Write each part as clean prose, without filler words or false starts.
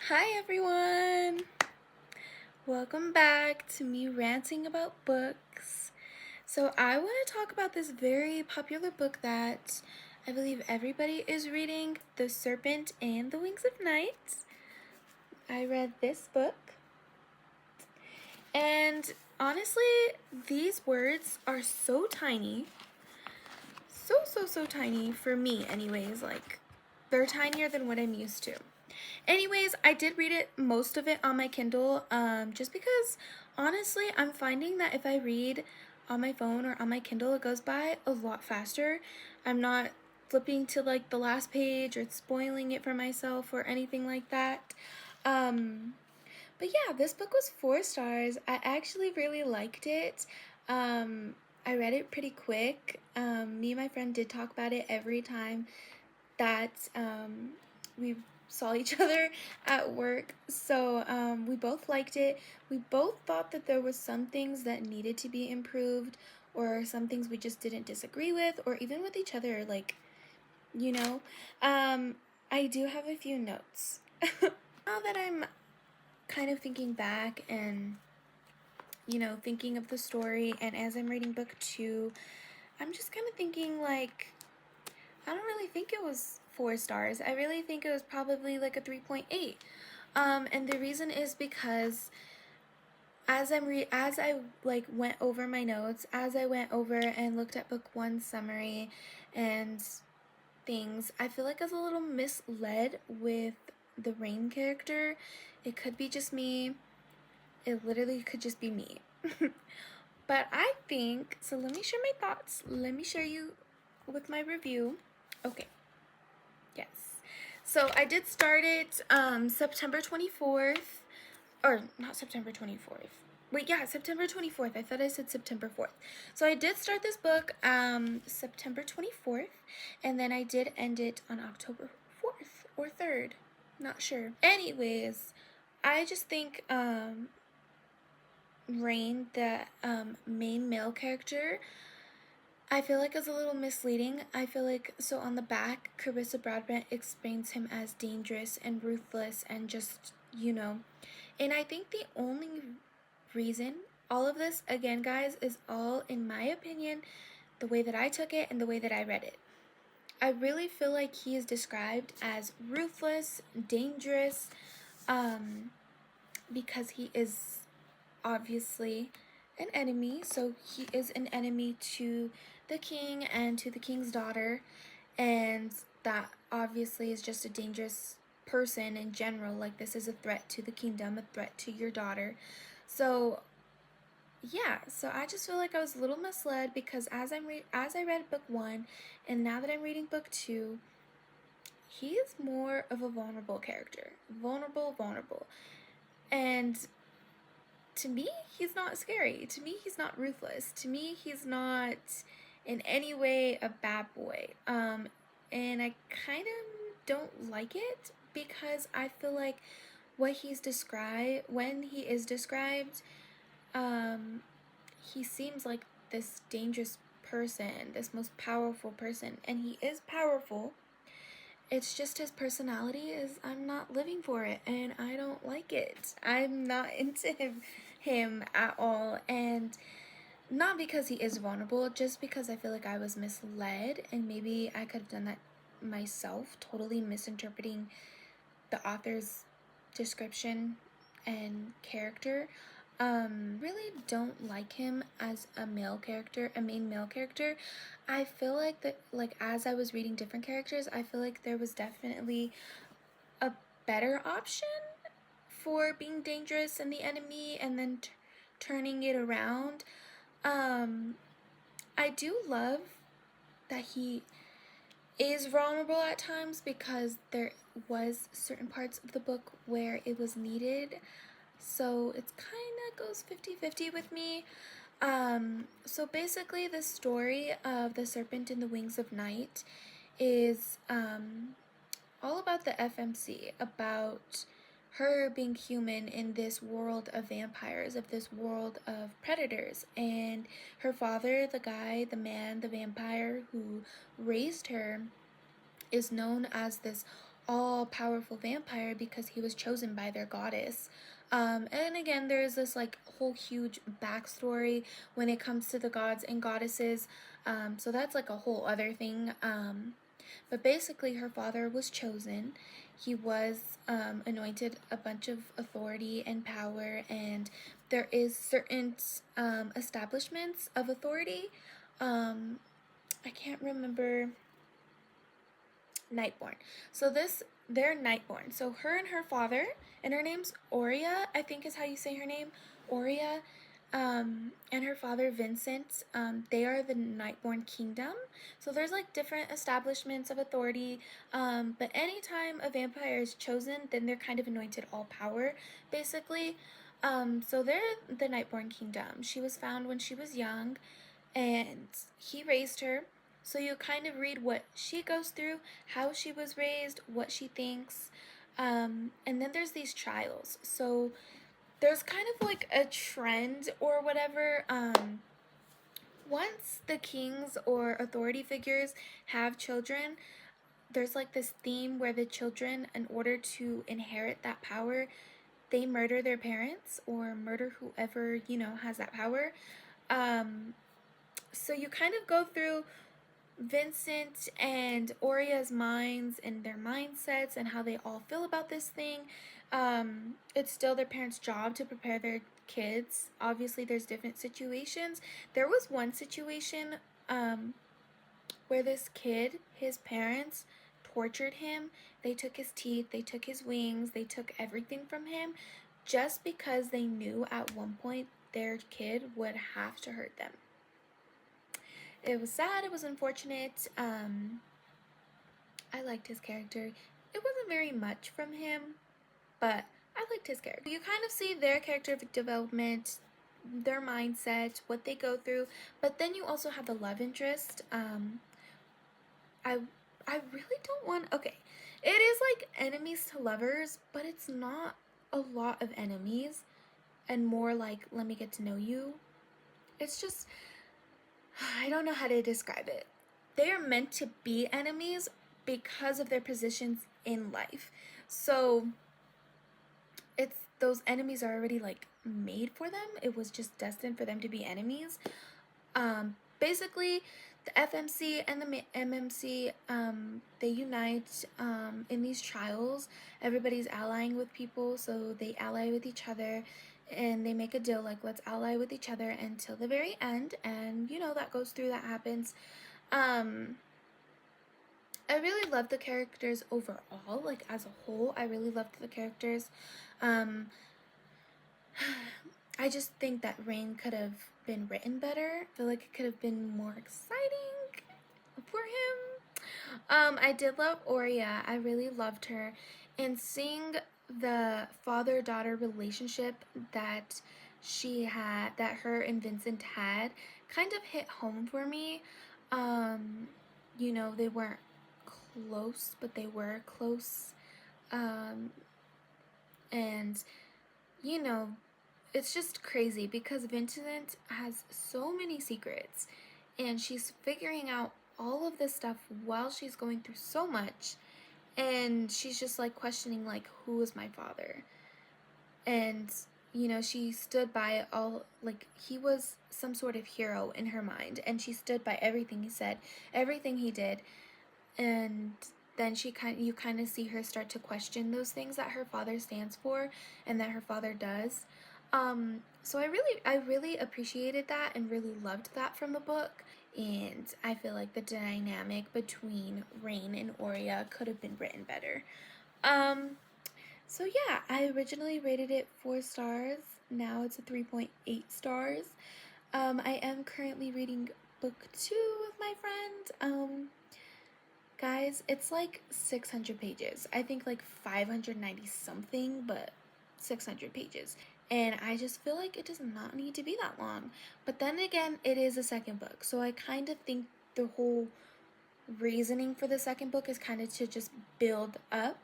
Hi everyone! Welcome back to me ranting about books. So I want to talk about this very popular book that I believe everybody is reading, The Serpent and the Wings of Night. I read this book, and honestly, these words are so tiny. So tiny for me anyways. Like, they're tinier than what I'm used to. Anyways, I did read it, most of it on my Kindle, just because honestly I'm finding that if I read on my phone or on my Kindle, it goes by a lot faster. I'm not flipping to like the last page or spoiling it for myself or anything like that. Um, but yeah, this book was 4 stars. I actually really liked it. I read it pretty quick. Me and my friend did talk about it every time that we saw each other at work. So we both liked it. We both thought that there was some things that needed to be improved, or some things we just didn't disagree with, or even with each other, like, you know. I do have a few notes. Now that I'm kind of thinking back and, thinking of the story, and as I'm reading book 2, I'm just kind of thinking, like, I don't really think it was 4 stars. I really think it was probably like a 3.8. And the reason is because as I like went over my notes, as I went over and looked at book 1 summary and things, I feel like I was a little misled with the Rain character. It could be just me. It literally could just be me. But I think, so let me share my thoughts. Let me share you with my review. Okay. Yes. So I did start it September 24th. Or not September 24th. Wait, yeah, September 24th. I thought I said September 4th. So I did start this book September 24th. And then I did end it on October 4th or 3rd. Not sure. Anyways, I just think Rain, the main male character, I feel like it's a little misleading. I feel like, so on the back, Carissa Broadbent explains him as dangerous and ruthless and just, And I think the only reason, all of this, again, guys, is all, in my opinion, the way that I took it and the way that I read it. I really feel like he is described as ruthless, dangerous, because he is obviously an enemy. So he is an enemy to the king and to the king's daughter, and that obviously is just a dangerous person in general. Like, this is a threat to the kingdom, a threat to your daughter. So yeah, so I just feel like I was a little misled, because as I read book 1 and now that I'm reading book 2, he is more of a vulnerable character. Vulnerable. And to me, he's not scary. To me, he's not ruthless. To me, he's not in any way a bad boy. And I kind of don't like it, because I feel like when he is described, he seems like this dangerous person, this most powerful person, and he is powerful. It's just his personality is, I'm not living for it, and I don't like it. I'm not into him at all, and not because he is vulnerable, just because I feel like I was misled, and maybe I could have done that myself, totally misinterpreting the author's description and character. Really don't like him as a male character, a main male character. I feel like that, like, as I was reading different characters, I feel like there was definitely a better option for being dangerous and the enemy, and then turning it around. I do love that he is vulnerable at times, because there was certain parts of the book where it was needed. So it's kind of goes 50-50 with me. So basically the story of The Serpent and the Wings of Night is all about the FMC, about her being human in this world of vampires, of this world of predators, and her father, the guy, the man, the vampire who raised her, is known as this all-powerful vampire because he was chosen by their goddess. And again, there's this like whole huge backstory when it comes to the gods and goddesses. So that's like a whole other thing. But basically, her father was chosen. He was anointed a bunch of authority and power, and there is certain establishments of authority. I can't remember. Nightborn. So they're Nightborn. So her and her father, and her name's Aurea, I think is how you say her name, Aurea, and her father Vincent. They are the Nightborn Kingdom. So there's like different establishments of authority. But anytime a vampire is chosen, then they're kind of anointed all power, basically. So they're the Nightborn Kingdom. She was found when she was young, and he raised her. So you kind of read what she goes through, how she was raised, what she thinks, and then there's these trials. So there's kind of like a trend or whatever. Once the kings or authority figures have children, there's like this theme where the children, in order to inherit that power, they murder their parents or murder whoever, has that power. So you kind of go through Vincent and Aurea's minds and their mindsets and how they all feel about this thing. It's still their parents' job to prepare their kids. Obviously, there's different situations. There was one situation where this kid, his parents tortured him. They took his teeth, they took his wings, they took everything from him just because they knew at one point their kid would have to hurt them. It was sad, it was unfortunate. I liked his character. It wasn't very much from him, but I liked his character. You kind of see their character development, their mindset, what they go through, but then you also have the love interest. I really don't want, okay, it is like enemies to lovers, but it's not a lot of enemies, and more like, let me get to know you. It's just, I don't know how to describe it. They are meant to be enemies because of their positions in life. So it's, those enemies are already like made for them. It was just destined for them to be enemies. Basically, the FMC and the MMC, they unite in these trials. Everybody's allying with people, so they ally with each other. And they make a deal like, let's ally with each other until the very end. And, that goes through, that happens. I really loved the characters overall. Like, as a whole, I really loved the characters. I just think that Rain could have been written better. I feel like it could have been more exciting for him. I did love Aurea. I really loved her. And seeing the father-daughter relationship that she had, that her and Vincent had, kind of hit home for me. They weren't close, but they were close. And it's just crazy because Vincent has so many secrets, and she's figuring out all of this stuff while she's going through so much. And she's just like questioning, like, who is my father? And she stood by all, like, he was some sort of hero in her mind, and she stood by everything he said, everything he did. And then you kind of see her start to question those things that her father stands for and that her father does. So I really appreciated that and really loved that from the book. And I feel like the dynamic between Rain and Aurea could have been written better. So yeah, I originally rated it 4 stars. Now it's a 3.8 stars. I am currently reading book 2 with my friend. Guys, it's like 600 pages. I think like 590 something, but 600 pages. And I just feel like it does not need to be that long. But then again, it is a second book. So I kind of think the whole reasoning for the second book is kind of to just build up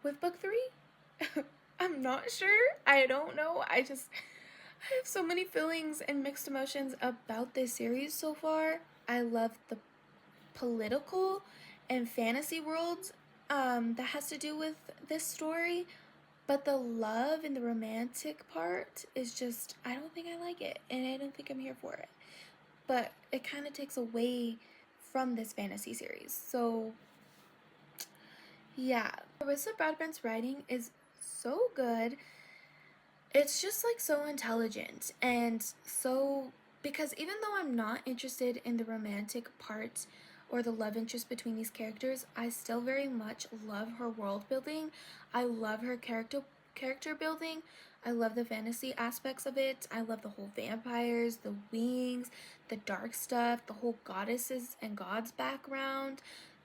with book 3. I'm not sure. I don't know. I have so many feelings and mixed emotions about this series so far. I love the political and fantasy worlds that has to do with this story, but the love and the romantic part is just, I don't think I like it, and I don't think I'm here for it. But it kind of takes away from this fantasy series. So, yeah. Carissa Broadbent's writing is so good. It's just like so intelligent and so, because even though I'm not interested in the romantic part or the love interest between these characters, I still very much love her world building. I love her character building. I love the fantasy aspects of it. I love the whole vampires, the wings, the dark stuff, the whole goddesses and gods background.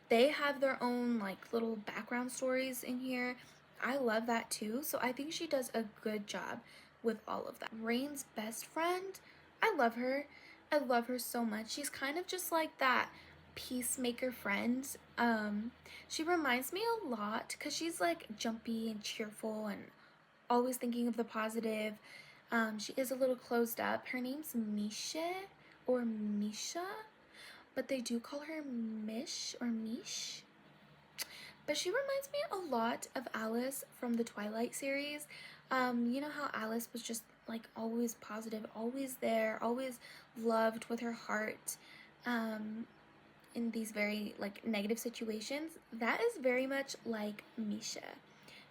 They have their own like little background stories in here. I love that too. So I think she does a good job with all of that. Rain's best friend, I love her. I love her so much. She's kind of just like that peacemaker friend. She reminds me a lot because she's like jumpy and cheerful and always thinking of the positive. She is a little closed up. Her name's Misha or Misha, but they do call her Mish or Mish. But she reminds me a lot of Alice from the Twilight series. You know how Alice was just like always positive, always there, always loved with her heart in these very like negative situations. That is very much like Misha.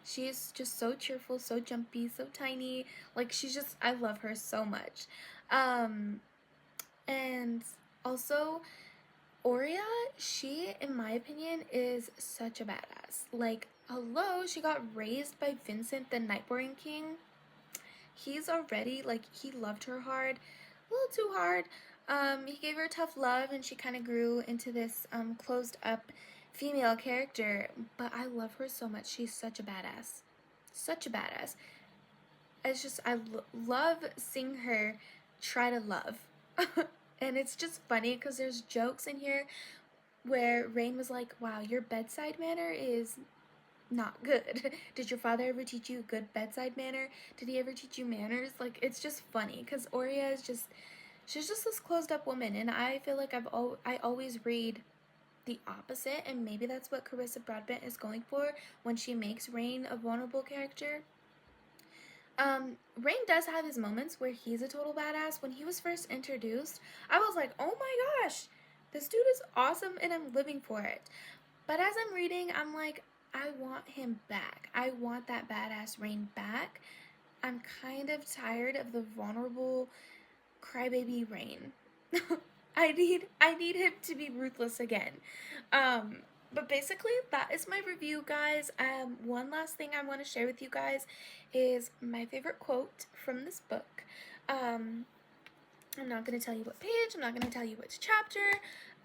She's just so cheerful, so jumpy, so tiny. Like she's just, I love her so much. And also Aurea, she, in my opinion, is such a badass. Like, hello, she got raised by Vincent, the Nightborn King. He's already, like, he loved her hard. A little too hard. He gave her tough love, and she kind of grew into this, closed up female character. But I love her so much. She's such a badass. Such a badass. It's just, I love seeing her try to love. And it's just funny because there's jokes in here where Rain was like, wow, your bedside manner is not good. Did your father ever teach you good bedside manner? Did he ever teach you manners? Like, it's just funny because Aurea is just, she's just this closed up woman. And I feel like I always read the opposite. And maybe that's what Carissa Broadbent is going for when she makes Rain a vulnerable character. Rain does have his moments where he's a total badass. When he was first introduced, I was like, oh my gosh, this dude is awesome and I'm living for it. But as I'm reading, I'm like, I want him back. I want that badass Rain back. I'm kind of tired of the vulnerable crybaby Rain. I need him to be ruthless again. But basically, that is my review, guys. One last thing I want to share with you guys is my favorite quote from this book. I'm not going to tell you what page. I'm not going to tell you which chapter.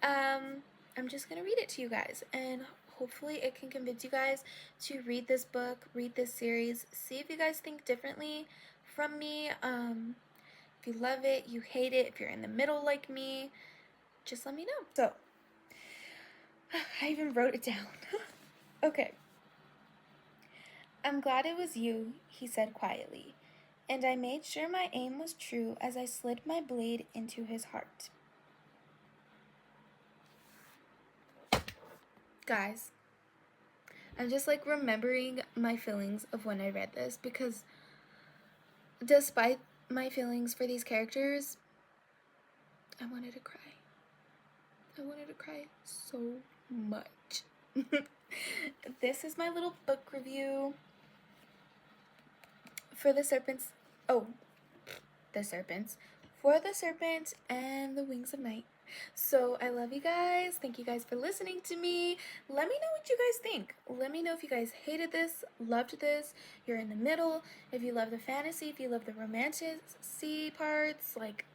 I'm just going to read it to you guys. And hopefully it can convince you guys to read this book, read this series. See if you guys think differently from me. If you love it, you hate it, if you're in the middle like me, just let me know. So, I even wrote it down. Okay. I'm glad it was you, he said quietly, and I made sure my aim was true as I slid my blade into his heart. Guys, I'm just like remembering my feelings of when I read this because despite my feelings for these characters, I wanted to cry. I wanted to cry so much. This is my little book review for the Serpents. Oh, the Serpents. For the Serpent and the Wings of Night. So I love you guys. Thank you guys for listening to me. Let me know what you guys think. Let me know if you guys hated this, loved this, you're in the middle, if you love the fantasy, if you love the romantic parts. Like,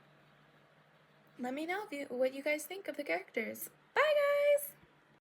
let me know what you guys think of the characters. Bye, guys!